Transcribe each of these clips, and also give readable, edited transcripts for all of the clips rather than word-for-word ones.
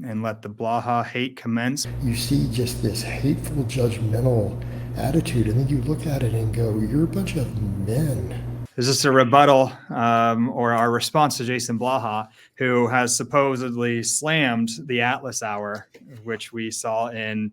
and let the Blaha hate commence. You see just this hateful, judgmental attitude, and then you look at it and go, you're a bunch of men. Is this a rebuttal or our response to Jason Blaha, who has supposedly slammed the Atlas Hour, which we saw in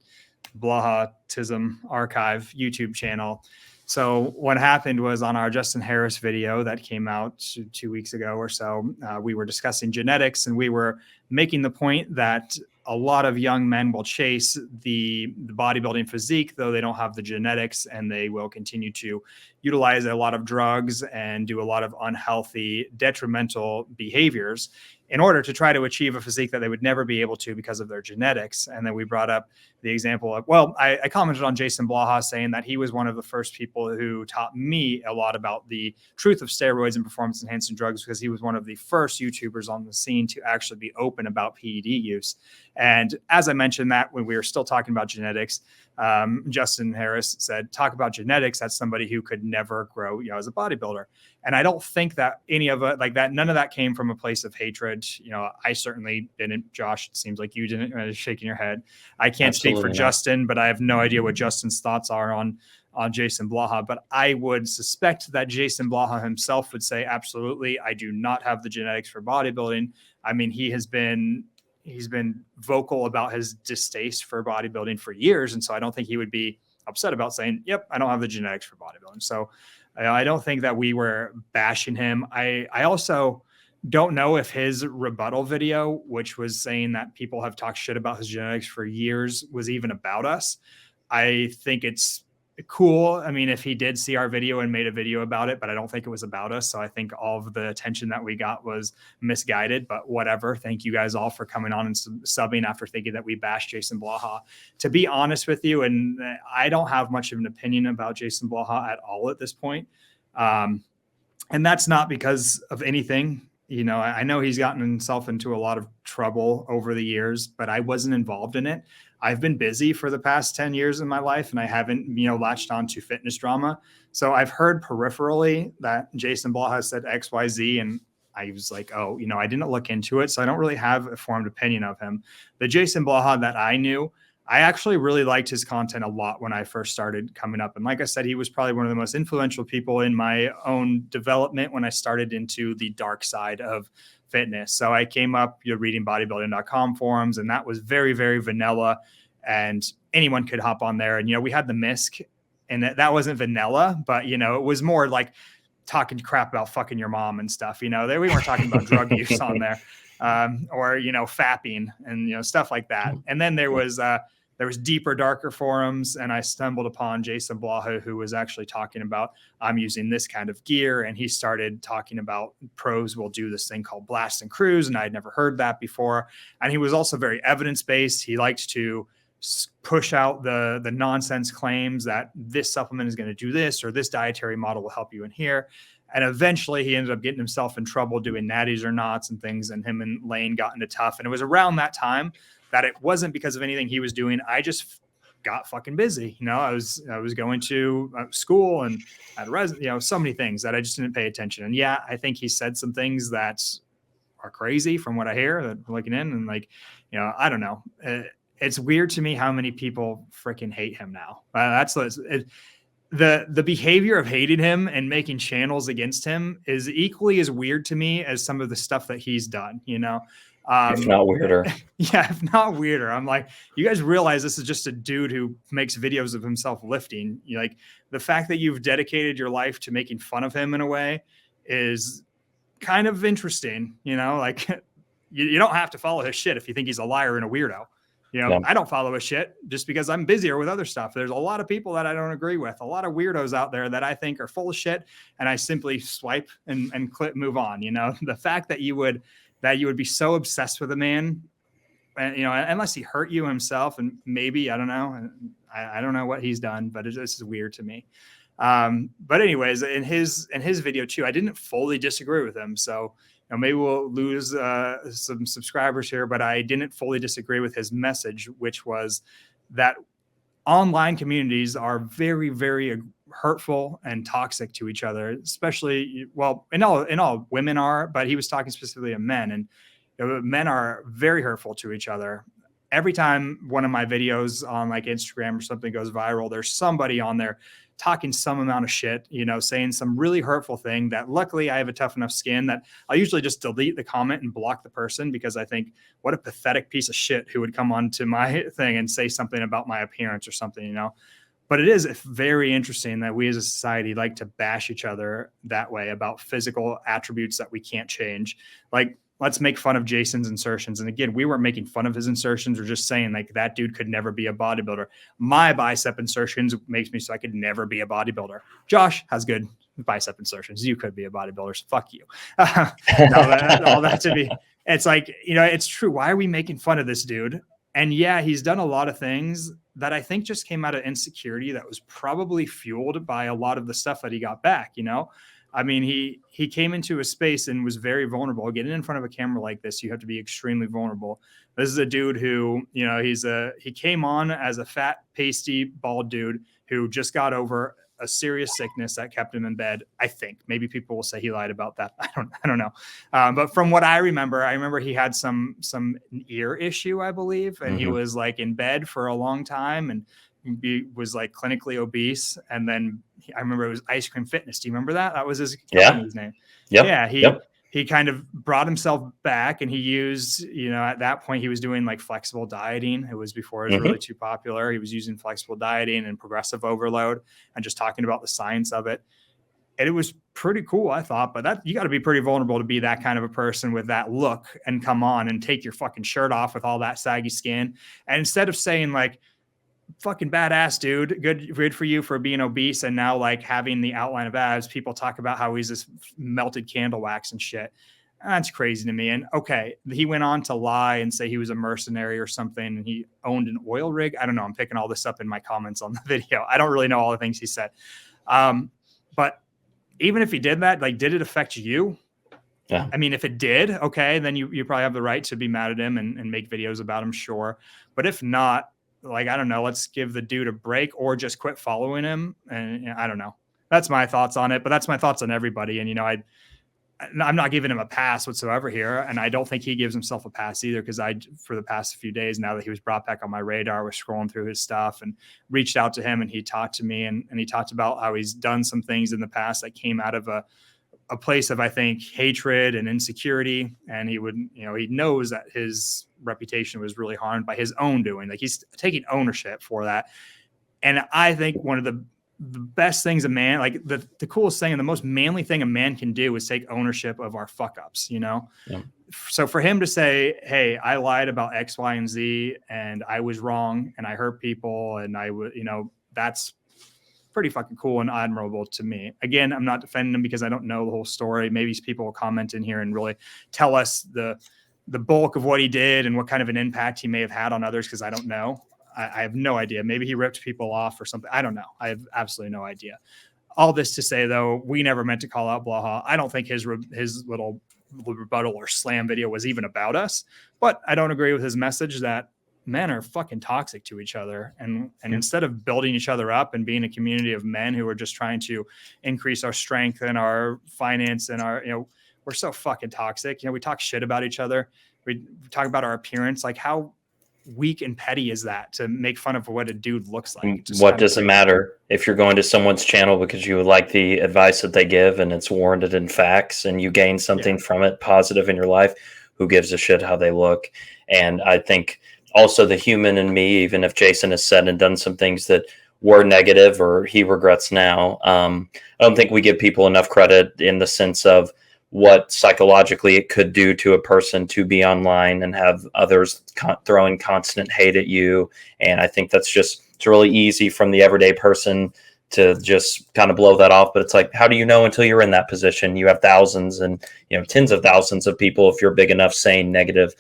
Blahatism Archive YouTube channel? So what happened was on our Justin Harris video that came out 2 weeks ago or so, we were discussing genetics, and we were making the point that a lot of young men will chase the bodybuilding physique, though they don't have the genetics, and they will continue to utilize a lot of drugs and do a lot of unhealthy, detrimental behaviors in order to try to achieve a physique that they would never be able to because of their genetics. And then we brought up the example of, well, I commented on Jason Blaha saying that he was one of the first people who taught me a lot about the truth of steroids and performance enhancing drugs, because he was one of the first YouTubers on the scene to actually be open about PED use. And as I mentioned that when we were still talking about genetics, Justin Harris said, talk about genetics. That's somebody who could never grow, as a bodybuilder. And I don't think that any of it like that, none of that came from a place of hatred. I certainly didn't. Josh, it seems like you didn't. Shaking your head. I can't speak for Justin, but I have no idea what Justin's thoughts are on Jason Blaha. But I would suspect that Jason Blaha himself would say, absolutely, I do not have the genetics for bodybuilding. I mean, he's been vocal about his distaste for bodybuilding for years. And so I don't think he would be upset about saying, yep, I don't have the genetics for bodybuilding. So I don't think that we were bashing him. I also don't know if his rebuttal video, which was saying that people have talked shit about his genetics for years, was even about us. I think it's cool. I mean, if he did see our video and made a video about it, but I don't think it was about us. So I think all of the attention that we got was misguided, but whatever. Thank you guys all for coming on and subbing after thinking that we bashed Jason Blaha. To be honest with you, and I don't have much of an opinion about Jason Blaha at all at this point. And that's not because of anything. I know he's gotten himself into a lot of trouble over the years, but I wasn't involved in it. I've been busy for the past 10 years in my life, and I haven't, latched on to fitness drama. So I've heard peripherally that Jason Blaha said XYZ, and I was like, oh, I didn't look into it. So I don't really have a formed opinion of him. The Jason Blaha that I knew, I actually really liked his content a lot when I first started coming up. And like I said, he was probably one of the most influential people in my own development when I started into the dark side of fitness. So I came up, reading bodybuilding.com forums, and that was very, very vanilla, and anyone could hop on there. And, we had the MISC, and that wasn't vanilla, but, it was more like talking crap about fucking your mom and stuff. We weren't talking about drug use on there, or, fapping and, stuff like that. And then there was deeper, darker forums, and I stumbled upon Jason Blaha, who was actually talking about, I'm using this kind of gear. And he started talking about pros will do this thing called blast and cruise. And I'd never heard that before. And he was also very evidence-based. He liked to push out the nonsense claims that this supplement is going to do this, or this dietary model will help you in here. And eventually he ended up getting himself in trouble doing natties or nots and things. And him and Lane got into tough. And it was around that time that it wasn't because of anything he was doing. I just got fucking busy. I was going to school and had so many things that I just didn't pay attention. And yeah, I think he said some things that are crazy from what I hear, that looking in, and I don't know. It's weird to me how many people freaking hate him now. The behavior of hating him and making channels against him is equally as weird to me as some of the stuff that he's done, if not weirder. Yeah, if not weirder. I'm like, you guys realize this is just a dude who makes videos of himself lifting. The fact that you've dedicated your life to making fun of him in a way is kind of interesting. You don't have to follow his shit if you think he's a liar and a weirdo. Yeah. I don't follow his shit just because I'm busier with other stuff. There's a lot of people that I don't agree with, a lot of weirdos out there that I think are full of shit, and I simply swipe and click, move on. The fact that you would be so obsessed with a man, and unless he hurt you himself, and maybe, I don't know. I don't know what he's done, but this is weird to me. But anyways, in his video too, I didn't fully disagree with him. So maybe we'll lose some subscribers here, but I didn't fully disagree with his message, which was that online communities are very, very hurtful and toxic to each other, especially, well, in all women are, but he was talking specifically of men. And Men are very hurtful to each other. Every time one of my videos on like Instagram or something goes viral, there's somebody on there talking some amount of shit, you know, saying some really hurtful thing that luckily I have a tough enough skin that I'll usually just delete the comment and block the person, because I think what a pathetic piece of shit who would come onto my thing and say something about my appearance or something, you know. But it is very interesting that we as a society like to bash each other that way about physical attributes that we can't change. Like, let's make fun of Jason's insertions. And again, we weren't making fun of his insertions. We're just saying like that dude could never be a bodybuilder. My bicep insertions makes me so I could never be a bodybuilder. Josh has good bicep insertions. You could be a bodybuilder. So fuck you. All that to be, it's like, you know, it's true. Why are we making fun of this dude? And yeah, he's done a lot of things that I think just came out of insecurity that was probably fueled by a lot of the stuff that he got back, you know? I mean, he came into a space and was very vulnerable. Getting in front of a camera like this, you have to be extremely vulnerable. This is a dude who, you know, he came on as a fat, pasty, bald dude who just got over a serious sickness that kept him in bed. I think maybe people will say he lied about that. I don't know. But from what I remember he had some ear issue, I believe, and he was like in bed for a long time, and he was like clinically obese. And then I remember it was Ice Cream Fitness. Do you remember that? That was his company's name. Yeah. He kind of brought himself back, and he used, you know, at that point he was doing like flexible dieting. It was before it was really too popular. He was using flexible dieting and progressive overload and just talking about the science of it. And it was pretty cool, I thought, but that you got to be pretty vulnerable to be that kind of a person with that look and come on and take your fucking shirt off with all that saggy skin. And instead of saying like, fucking badass dude, good for you for being obese and now like having the outline of abs, people talk about how he's this melted candle wax and shit. That's crazy to me. And okay, he went on to lie and say he was a mercenary or something, and he owned an oil rig. I don't know, I'm picking all this up in my comments on the video. I don't really know all the things he said. But even if he did that, like, did it affect you? Yeah. I mean, if it did, okay, then you probably have the right to be mad at him and make videos about him, sure. But if not, like, I don't know, let's give the dude a break or just quit following him. And you know, I don't know. That's my thoughts on it, but that's my thoughts on everybody. And, you know, I'm not giving him a pass whatsoever here. And I don't think he gives himself a pass either, because for the past few days, now that he was brought back on my radar, was scrolling through his stuff and reached out to him, and he talked to me, and he talked about how he's done some things in the past that came out of a place of, I think, hatred and insecurity. And he would, you know, he knows that his reputation was really harmed by his own doing. Like, he's taking ownership for that. And I think one of the best things a man, like the coolest thing and the most manly thing a man can do is take ownership of our fuck ups, you know? Yeah. So for him to say, hey, I lied about X, Y, and Z, and I was wrong, and I hurt people, and I would, you know, that's pretty fucking cool and admirable to me. Again, I'm not defending him because I don't know the whole story. Maybe people will comment in here and really tell us the bulk of what he did and what kind of an impact he may have had on others, because I don't know. I have no idea. Maybe he ripped people off or something. I don't know. I have absolutely no idea. All this to say, though, we never meant to call out Blaha. I don't think his little rebuttal or slam video was even about us, but I don't agree with his message that men are fucking toxic to each other. And instead of building each other up and being a community of men who are just trying to increase our strength and our finance and our, you know, we're so fucking toxic. You know, we talk shit about each other. We talk about our appearance. Like, how weak and petty is that to make fun of what a dude looks like? What does it matter if you're going to someone's channel because you like the advice that they give and it's warranted in facts and you gain something from it positive in your life? Who gives a shit how they look? And I think also the human in me, even if Jason has said and done some things that were negative or he regrets now, I don't think we give people enough credit in the sense of what psychologically it could do to a person to be online and have others throwing constant hate at you. And I think it's really easy from the everyday person to just kind of blow that off. But it's like, how do you know until you're in that position? You have thousands and, you know, tens of thousands of people, if you're big enough, saying negative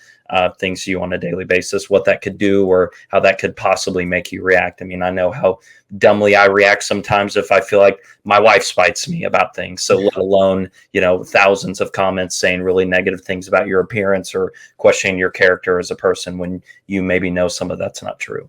things to you on a daily basis, what that could do or how that could possibly make you react. I mean, I know how dumbly I react sometimes if I feel like my wife spites me about things. So let alone, you know, thousands of comments saying really negative things about your appearance or questioning your character as a person when you maybe know some of that's not true.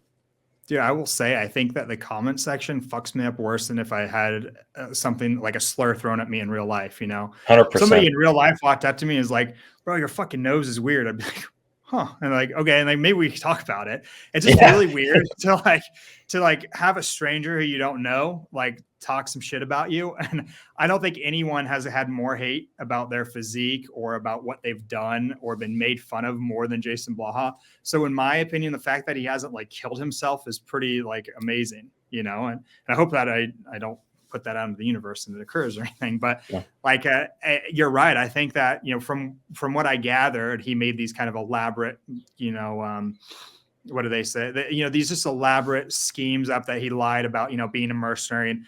Dude, I will say, I think that the comment section fucks me up worse than if I had something like a slur thrown at me in real life. 100%. Somebody in real life walked up to me and is like, bro, your fucking nose is weird. I'd be like, huh. And like, okay. And like, maybe we can talk about it. It's just Yeah. really weird to have a stranger who you don't know, like talk some shit about you. And I don't think anyone has had more hate about their physique or about what they've done or been made fun of more than Jason Blaha. So in my opinion, the fact that he hasn't like killed himself is pretty like amazing, and I hope that I don't put that out into the universe and it occurs or anything, but Yeah. like, you're right. I think that, from what I gathered, he made these kind of elaborate, what do they say? These just elaborate schemes up that he lied about, being a mercenary. And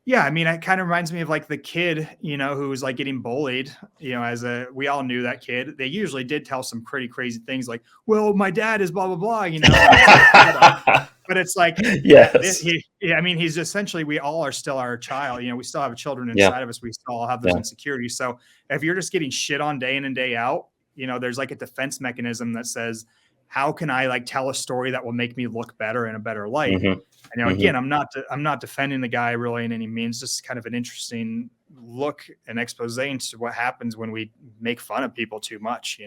yeah, I mean, it kind of reminds me of like the kid, who was like getting bullied, we all knew that kid. They usually did tell some pretty crazy things like, well, my dad is blah, blah, blah, but it's like, yes. He's essentially, we all are still our child. We still have children Yeah. inside of us. We still all have those insecurities. So if you're just getting shit on day in and day out, there's like a defense mechanism that says, how can I like tell a story that will make me look better in a better light? Mm-hmm. Again, I'm not defending the guy really in any means, just kind of an interesting look and expose into what happens when we make fun of people too much,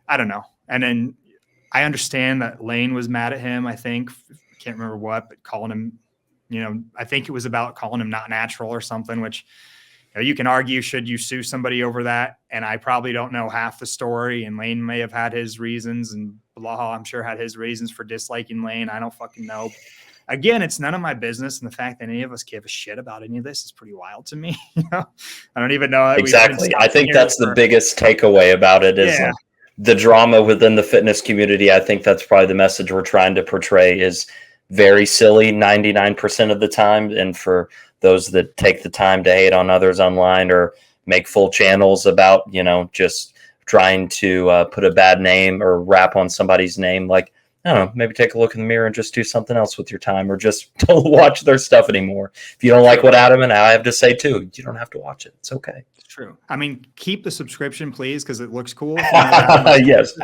I don't know. And then I understand that Lane was mad at him. I think, can't remember what, but calling him, I think it was about calling him not natural or something, which you can argue, should you sue somebody over that? And I probably don't know half the story, and Lane may have had his reasons, and Blaha, I'm sure, had his reasons for disliking Lane. I don't fucking know. Again, it's none of my business. And the fact that any of us give a shit about any of this is pretty wild to me. I don't even know. Exactly. I think that's the biggest takeaway about it is like the drama within the fitness community. I think that's probably the message we're trying to portray is very silly 99% of the time. And for those that take the time to hate on others online or make full channels about, just trying to put a bad name or rap on somebody's name, like, I don't know, maybe take a look in the mirror and just do something else with your time, or just don't watch their stuff anymore. If you don't like what Adam and I have to say too, you don't have to watch it. It's okay. It's true. I mean, keep the subscription, please, because it looks cool. Yes,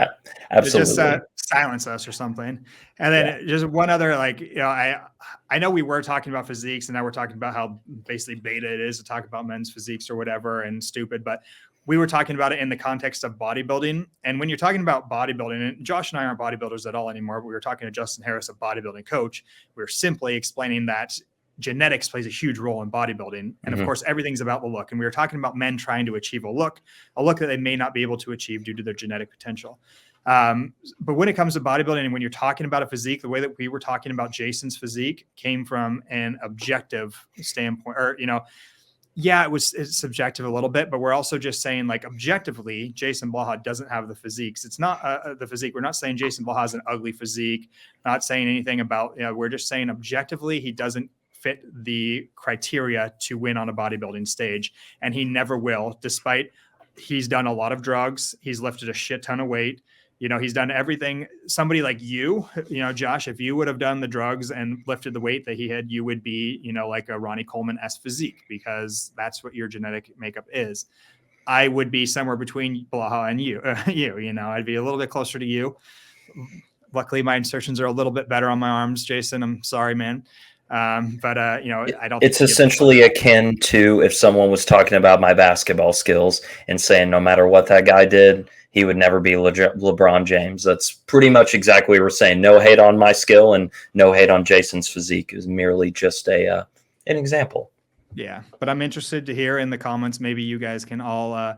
absolutely. Just silence us or something. And then just one other, I know we were talking about physiques, and now we're talking about how basically beta it is to talk about men's physiques or whatever and stupid, but we were talking about it in the context of bodybuilding. And when you're talking about bodybuilding, and Josh and I aren't bodybuilders at all anymore, but we were talking to Justin Harris, a bodybuilding coach. We were simply explaining that genetics plays a huge role in bodybuilding. And of course, everything's about the look. And we were talking about men trying to achieve a look that they may not be able to achieve due to their genetic potential. But when it comes to bodybuilding, and when you're talking about a physique, the way that we were talking about Jason's physique came from an objective standpoint, or, it's subjective a little bit, but we're also just saying, like, objectively, Jason Blaha doesn't have the physiques. It's not the physique. We're not saying Jason Blaha has an ugly physique, not saying anything about, we're just saying objectively, he doesn't fit the criteria to win on a bodybuilding stage. And he never will, despite he's done a lot of drugs. He's lifted a shit ton of weight. He's done everything. Somebody like you, Josh, if you would have done the drugs and lifted the weight that he had, you would be, like a Ronnie Coleman-esque physique, because that's what your genetic makeup is. I would be somewhere between Blaha and you, I'd be a little bit closer to you. Luckily, my insertions are a little bit better on my arms, Jason. I'm sorry, man. But I don't. It's essentially akin to if someone was talking about my basketball skills and saying no matter what that guy did, he would never be LeBron James. That's pretty much exactly what we're saying. No hate on my skill and no hate on Jason's physique. Is merely just an example. Yeah, but I'm interested to hear in the comments. Maybe you guys can all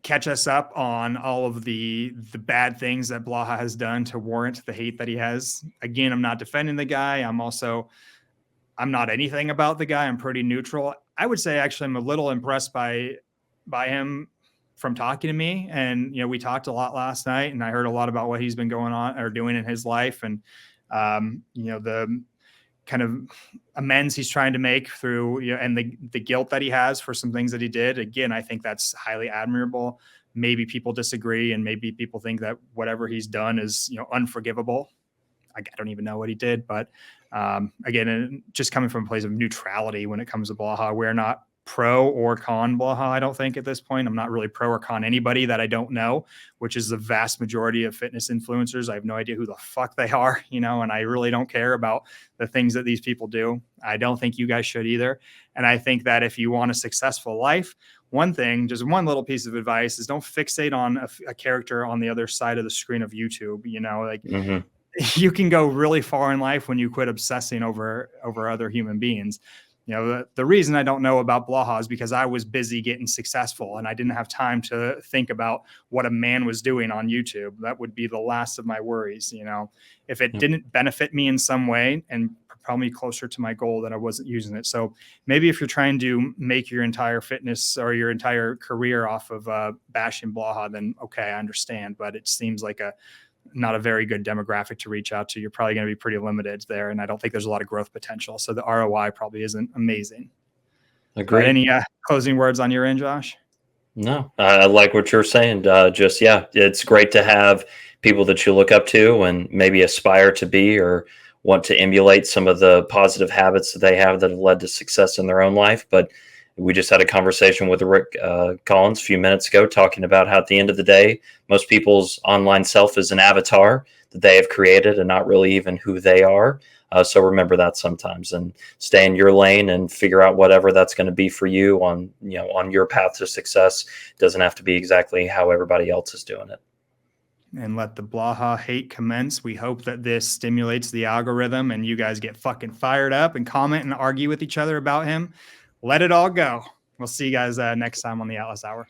catch us up on all of the bad things that Blaha has done to warrant the hate that he has. Again, I'm not defending the guy. I'm not anything about the guy. I'm pretty neutral. I would say actually I'm a little impressed by him from talking to me. And, we talked a lot last night, and I heard a lot about what he's been going on or doing in his life. And, the kind of amends he's trying to make through, and the guilt that he has for some things that he did. Again, I think that's highly admirable. Maybe people disagree, and maybe people think that whatever he's done is, unforgivable. I don't even know what he did, but again, just coming from a place of neutrality when it comes to Blaha, we're not pro or con Blaha. I don't think at this point. I'm not really pro or con anybody that I don't know, which is the vast majority of fitness influencers. I have no idea who the fuck they are, and I really don't care about the things that these people do. I don't think you guys should either. And I think that if you want a successful life, one thing, just one little piece of advice is don't fixate on a character on the other side of the screen of YouTube. Mm-hmm. You can go really far in life when you quit obsessing over other human beings. The reason I don't know about Blaha is because I was busy getting successful and I didn't have time to think about what a man was doing on YouTube. That would be the last of my worries. If it didn't benefit me in some way and propel me closer to my goal, then I wasn't using it. So maybe if you're trying to make your entire fitness or your entire career off of bashing Blaha, then okay, I understand. But it seems like not a very good demographic to reach out to. You're probably going to be pretty limited there. And I don't think there's a lot of growth potential. So the ROI probably isn't amazing. Agreed. Any closing words on your end, Josh? No, I like what you're saying. It's great to have people that you look up to and maybe aspire to be or want to emulate some of the positive habits that they have that have led to success in their own life. But we just had a conversation with Rick Collins a few minutes ago talking about how at the end of the day, most people's online self is an avatar that they have created and not really even who they are. So remember that sometimes and stay in your lane and figure out whatever that's going to be for you on your path to success. It doesn't have to be exactly how everybody else is doing it. And let the Blaha hate commence. We hope that this stimulates the algorithm and you guys get fucking fired up and comment and argue with each other about him. Let it all go. We'll see you guys next time on the Atlas Hour.